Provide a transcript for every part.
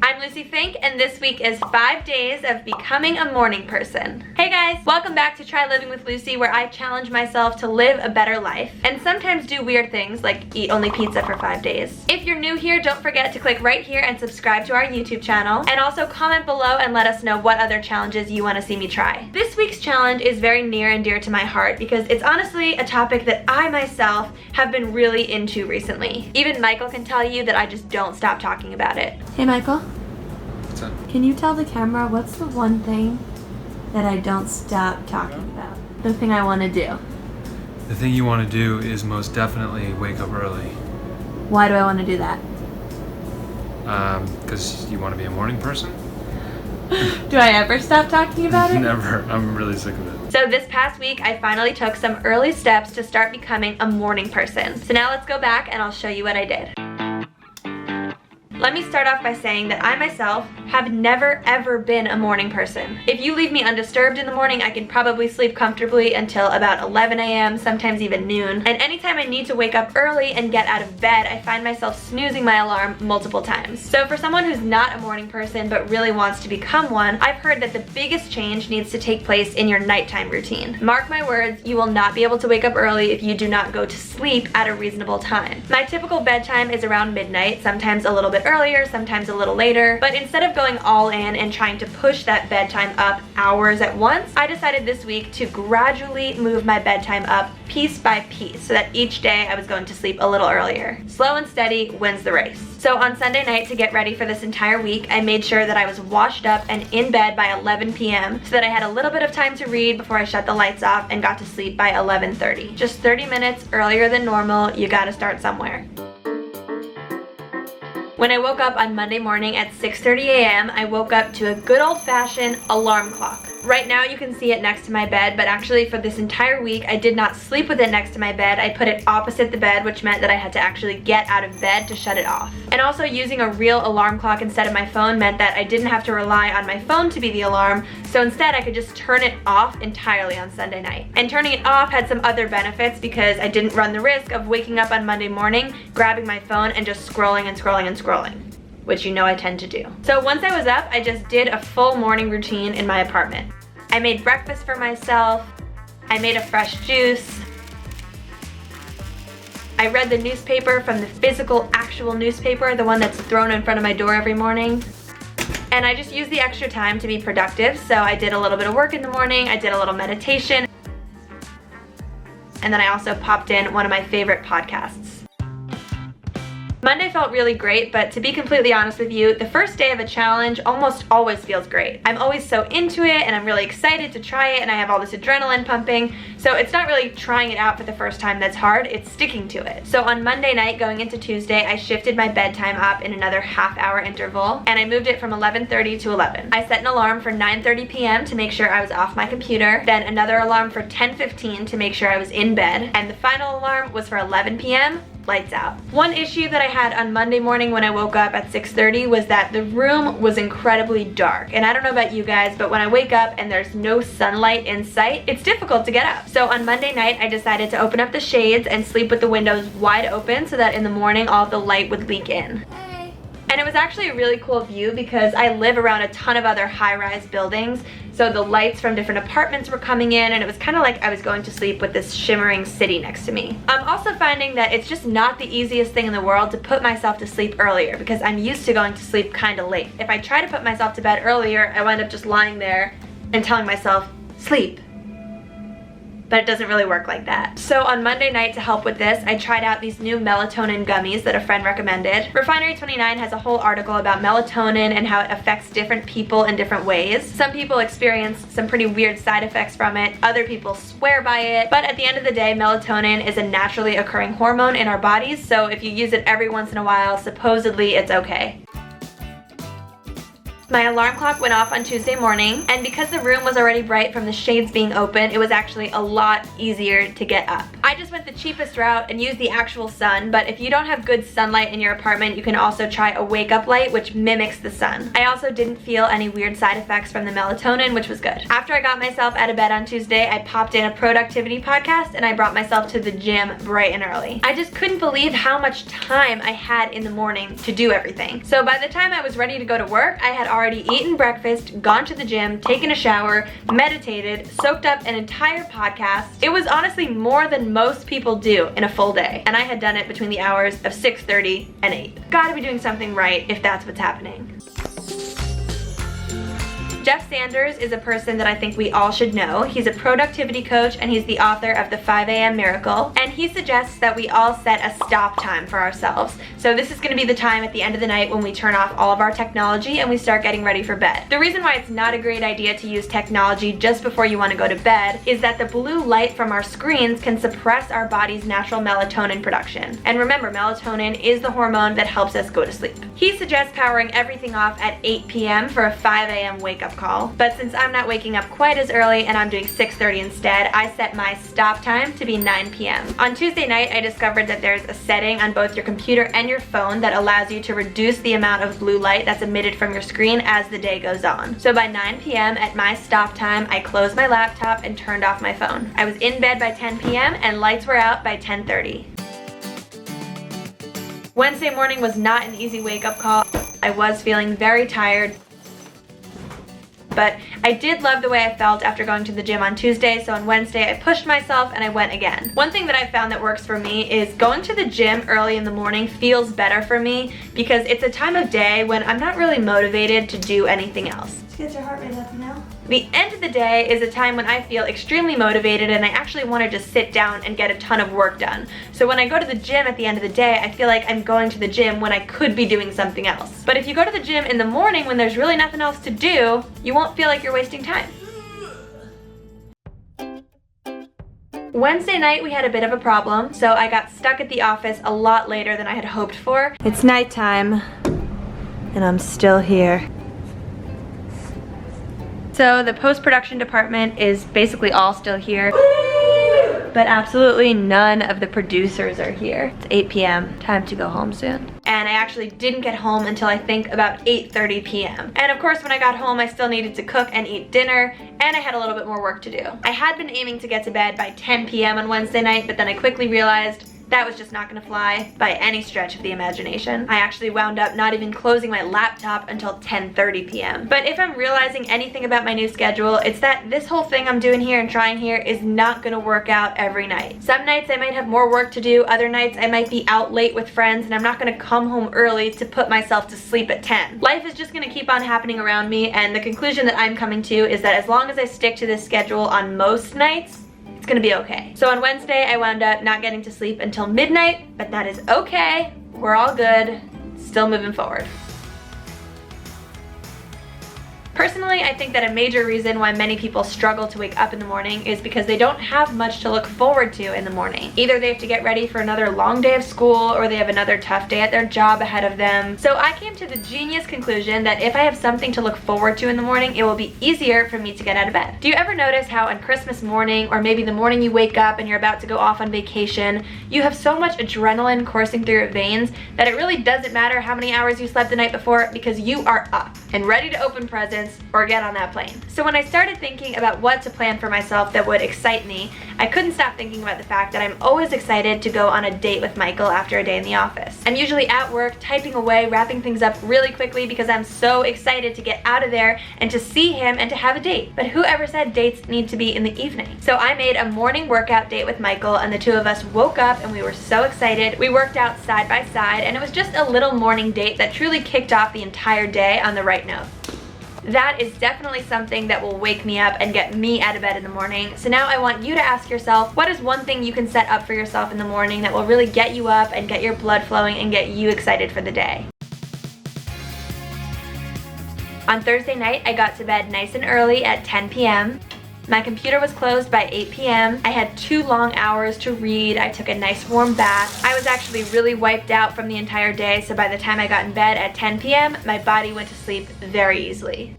I'm Lucie Fink, and this week is 5 days of becoming a morning person. Hey guys, welcome back to Try Living with Lucie, where I challenge myself to live a better life and sometimes do weird things like eat only pizza for 5 days. If you're new here, don't forget to click right here and subscribe to our YouTube channel, and also comment below and let us know what other challenges you want to see me try. This week's challenge is very near and dear to my heart because it's honestly a topic that I myself have been really into recently. Even Michael can tell you that I just don't stop talking about it. Hey Michael. What's up? Can you tell the camera what's the one thing that I don't stop talking about? The thing I want to do. The thing you want to do is most definitely wake up early. Why do I want to do that? Because you want to be a morning person? Do I ever stop talking about it? Never. I'm really sick of it. So this past week, I finally took some early steps to start becoming a morning person. So now let's go back and I'll show you what I did. Let me start off by saying that I myself have never ever been a morning person. If you leave me undisturbed in the morning, I can probably sleep comfortably until about 11 a.m., sometimes even noon. And anytime I need to wake up early and get out of bed, I find myself snoozing my alarm multiple times. So for someone who's not a morning person but really wants to become one, I've heard that the biggest change needs to take place in your nighttime routine. Mark my words, you will not be able to wake up early if you do not go to sleep at a reasonable time. My typical bedtime is around midnight, sometimes a little bit earlier, sometimes a little later, but instead of going all in and trying to push that bedtime up hours at once, I decided this week to gradually move my bedtime up piece by piece so that each day I was going to sleep a little earlier. Slow and steady wins the race. So on Sunday night, to get ready for this entire week, I made sure that I was washed up and in bed by 11 p.m. so that I had a little bit of time to read before I shut the lights off and got to sleep by 11:30. Just 30 minutes earlier than normal. You gotta start somewhere. When I woke up on Monday morning at 6:30 a.m., I woke up to a good old-fashioned alarm clock. Right now you can see it next to my bed, but actually for this entire week I did not sleep with it next to my bed. I put it opposite the bed, which meant that I had to actually get out of bed to shut it off. And also using a real alarm clock instead of my phone meant that I didn't have to rely on my phone to be the alarm, so instead I could just turn it off entirely on Sunday night. And turning it off had some other benefits because I didn't run the risk of waking up on Monday morning, grabbing my phone and just scrolling and scrolling and scrolling, which you know I tend to do. So once I was up, I just did a full morning routine in my apartment. I made breakfast for myself, I made a fresh juice, I read the newspaper from the physical, actual newspaper, the one that's thrown in front of my door every morning. And I just used the extra time to be productive, so I did a little bit of work in the morning, I did a little meditation, and then I also popped in one of my favorite podcasts. Monday felt really great, but to be completely honest with you, the first day of a challenge almost always feels great. I'm always so into it and I'm really excited to try it and I have all this adrenaline pumping, so it's not really trying it out for the first time that's hard, it's sticking to it. So on Monday night going into Tuesday, I shifted my bedtime up in another half-hour interval and I moved it from 11:30 to 11. I set an alarm for 9:30 p.m. to make sure I was off my computer, then another alarm for 10:15 to make sure I was in bed, and the final alarm was for 11 p.m. lights out. One issue that I had on Monday morning when I woke up at 6:30 was that the room was incredibly dark. And I don't know about you guys, but when I wake up and there's no sunlight in sight, it's difficult to get up. So on Monday night, I decided to open up the shades and sleep with the windows wide open so that in the morning all of the light would leak in. And it was actually a really cool view because I live around a ton of other high-rise buildings, so the lights from different apartments were coming in and it was kind of like I was going to sleep with this shimmering city next to me. I'm also finding that it's just not the easiest thing in the world to put myself to sleep earlier because I'm used to going to sleep kind of late. If I try to put myself to bed earlier, I wind up just lying there and telling myself, sleep. But it doesn't really work like that. So on Monday night, to help with this, I tried out these new melatonin gummies that a friend recommended. Refinery29 has a whole article about melatonin and how it affects different people in different ways. Some people experience some pretty weird side effects from it. Other people swear by it. But at the end of the day, melatonin is a naturally occurring hormone in our bodies, so if you use it every once in a while, supposedly it's okay. My alarm clock went off on Tuesday morning, and because the room was already bright from the shades being open, it was actually a lot easier to get up. I just went the cheapest route and used the actual sun, but if you don't have good sunlight in your apartment, you can also try a wake-up light, which mimics the sun. I also didn't feel any weird side effects from the melatonin, which was good. After I got myself out of bed on Tuesday, I popped in a productivity podcast and I brought myself to the gym bright and early. I just couldn't believe how much time I had in the morning to do everything. So by the time I was ready to go to work, I had already eaten breakfast, gone to the gym, taken a shower, meditated, soaked up an entire podcast. It was honestly more than most people do in a full day, and I had done it between the hours of 6:30 and 8. Gotta be doing something right if that's what's happening. Jeff Sanders is a person that I think we all should know. He's a productivity coach and he's the author of the 5 a.m. Miracle, and he suggests that we all set a stop time for ourselves. So this is going to be the time at the end of the night when we turn off all of our technology and we start getting ready for bed. The reason why it's not a great idea to use technology just before you want to go to bed is that the blue light from our screens can suppress our body's natural melatonin production. And remember, melatonin is the hormone that helps us go to sleep. He suggests powering everything off at 8 p.m. for a 5 a.m. wake-up call. But since I'm not waking up quite as early and I'm doing 6:30 instead, I set my stop time to be 9 p.m. On Tuesday night, I discovered that there's a setting on both your computer and your phone that allows you to reduce the amount of blue light that's emitted from your screen as the day goes on. So by 9 p.m. at my stop time, I closed my laptop and turned off my phone. I was in bed by 10 p.m. and lights were out by 10:30. Wednesday morning was not an easy wake-up call. I was feeling very tired, but I did love the way I felt after going to the gym on Tuesday, so on Wednesday I pushed myself and I went again. One thing that I found that works for me is going to the gym early in the morning feels better for me because it's a time of day when I'm not really motivated to do anything else. Just get your heart rate up, you know? The end of the day is a time when I feel extremely motivated and I actually want to just sit down and get a ton of work done. So when I go to the gym at the end of the day, I feel like I'm going to the gym when I could be doing something else. But if you go to the gym in the morning when there's really nothing else to do, you won't feel like you're wasting time. Wednesday night we had a bit of a problem, so I got stuck at the office a lot later than I had hoped for. It's nighttime and I'm still here. So the post-production department is basically all still here, but absolutely none of the producers are here. It's 8 p.m., time to go home soon. And I actually didn't get home until I think about 8:30 p.m. And of course when I got home I still needed to cook and eat dinner, and I had a little bit more work to do. I had been aiming to get to bed by 10 p.m. on Wednesday night, but then I quickly realized that was just not gonna fly by any stretch of the imagination. I actually wound up not even closing my laptop until 10:30 p.m. But if I'm realizing anything about my new schedule, it's that this whole thing I'm doing here and trying here is not gonna work out every night. Some nights I might have more work to do, other nights I might be out late with friends and I'm not gonna come home early to put myself to sleep at 10. Life is just gonna keep on happening around me, and the conclusion that I'm coming to is that as long as I stick to this schedule on most nights, it's gonna be okay. So on Wednesday, I wound up not getting to sleep until midnight, but that is okay. We're all good, still moving forward. Personally, I think that a major reason why many people struggle to wake up in the morning is because they don't have much to look forward to in the morning. Either they have to get ready for another long day of school, or they have another tough day at their job ahead of them. So I came to the genius conclusion that if I have something to look forward to in the morning, it will be easier for me to get out of bed. Do you ever notice how on Christmas morning, or maybe the morning you wake up and you're about to go off on vacation, you have so much adrenaline coursing through your veins that it really doesn't matter how many hours you slept the night before, because you are up and ready to open presents or get on that plane. So when I started thinking about what to plan for myself that would excite me, I couldn't stop thinking about the fact that I'm always excited to go on a date with Michael after a day in the office. I'm usually at work, typing away, wrapping things up really quickly because I'm so excited to get out of there and to see him and to have a date. But whoever said dates need to be in the evening? So I made a morning workout date with Michael, and the two of us woke up and we were so excited. We worked out side by side, and it was just a little morning date that truly kicked off the entire day on the right note. That is definitely something that will wake me up and get me out of bed in the morning. So now I want you to ask yourself, what is one thing you can set up for yourself in the morning that will really get you up and get your blood flowing and get you excited for the day? On Thursday night, I got to bed nice and early at 10 p.m. My computer was closed by 8 p.m. I had 2 long hours to read. I took a nice warm bath. I was actually really wiped out from the entire day, so by the time I got in bed at 10 p.m., my body went to sleep very easily.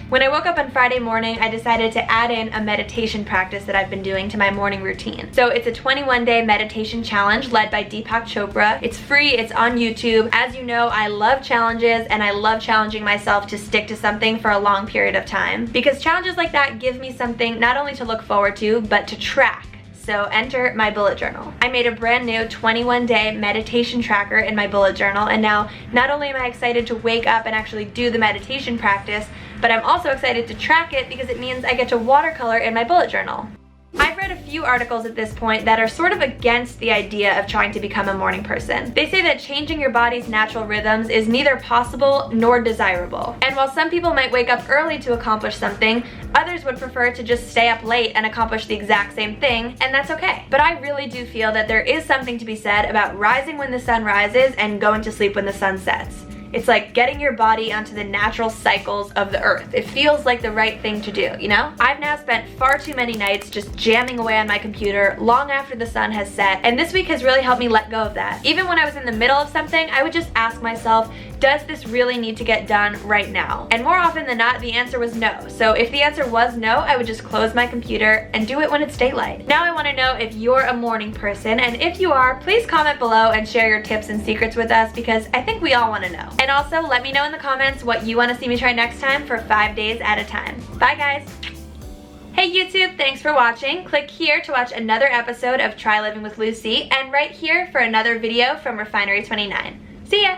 When I woke up on Friday morning, I decided to add in a meditation practice that I've been doing to my morning routine. So it's a 21-day meditation challenge led by Deepak Chopra. It's free, it's on YouTube. As you know, I love challenges and I love challenging myself to stick to something for a long period of time. Because challenges like that give me something not only to look forward to, but to track. So enter my bullet journal. I made a brand new 21-day meditation tracker in my bullet journal, and now not only am I excited to wake up and actually do the meditation practice, but I'm also excited to track it because it means I get to watercolor in my bullet journal. I've read a few articles at this point that are sort of against the idea of trying to become a morning person. They say that changing your body's natural rhythms is neither possible nor desirable. And while some people might wake up early to accomplish something, others would prefer to just stay up late and accomplish the exact same thing, and that's okay. But I really do feel that there is something to be said about rising when the sun rises and going to sleep when the sun sets. It's like getting your body onto the natural cycles of the earth. It feels like the right thing to do, you know? I've now spent far too many nights just jamming away on my computer long after the sun has set, and this week has really helped me let go of that. Even when I was in the middle of something, I would just ask myself, does this really need to get done right now? And more often than not, the answer was no. So if the answer was no, I would just close my computer and do it when it's daylight. Now I want to know if you're a morning person, and if you are, please comment below and share your tips and secrets with us because I think we all want to know. And also, let me know in the comments what you want to see me try next time for 5 days at a time. Bye guys! Hey YouTube, thanks for watching. Click here to watch another episode of Try Living with Lucie, and right here for another video from Refinery29. See ya!